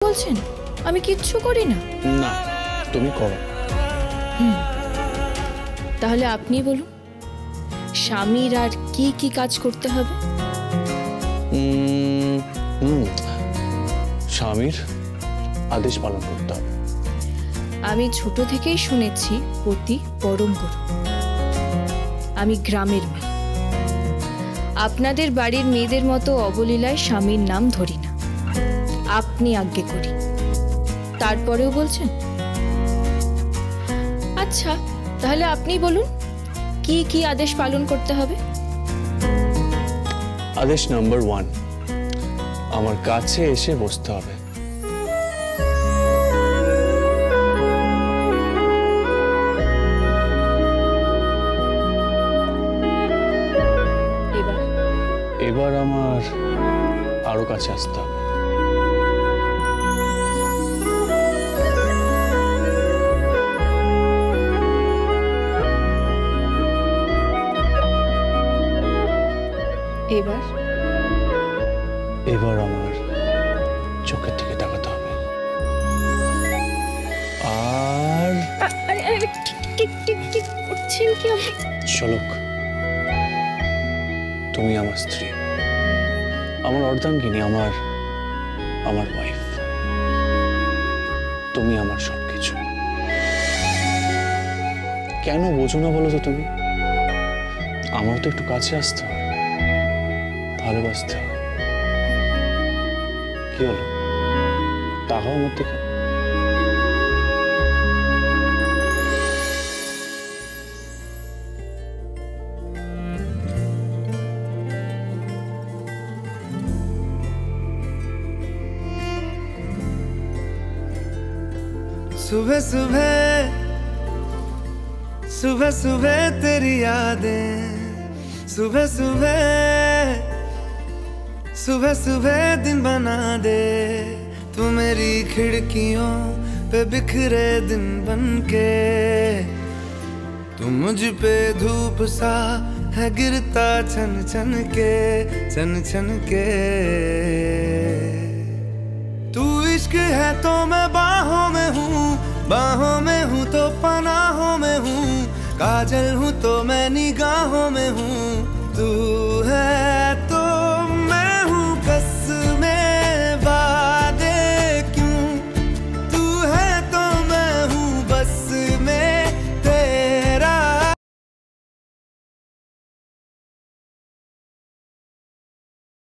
বলছেন আমি কিচ্ছু করি না? না, তুমি করো। তাহলে আপনি বলুন, স্বামীর আর কি কি কাজ করতে হবে? স্বামীর আদেশ পালন করতে হবে। আমি ছোট থেকেই শুনেছি পতি পরম গুরু। আমি গ্রামের মেয়ে, আপনাদের বাড়ির মেয়েদের মতো অবলীলায় স্বামীর নাম ধরি না, আপনি আজ্ঞে করি। তারপরেও বলছেন? আচ্ছা, তাহলে আপনি বলুন কি কি আদেশ পালন করতে হবে? আদেশ নাম্বার 1, আমার কাছে এসে বসতে হবে। এবার আমার আরো কাছে আসতে হবে। এবার আমার চোখের দিকে তাকাতে হবে। আর শোলক, তুমি আমার স্ত্রী, আমার অর্ধাঙ্গিনী, আমার ওয়াইফ। তুমি আমার সবকিছু। কেন বোঝো না বলো তো তুমি? আমার তো একটু কাছে আসতে হয়, ভালোবাসতে হয়। কি হলো, তাকাও আমার দিকে। सुबह सुबह सुबह सुबह तेरी यादें, सुबह सुबह सुबह सुबह दिन बना दे। तू मेरी खिड़कियों पे बिखरे दिन बनके, तू मुझ पे धूप सा है गिरता छन छन के, छन छन के। तू इश्क है तो मैं बाहों में हूँ, बाहों में हूँ तो पनाहों में हूँ, काजल हूँ तो मैं निगाहों में हूँ,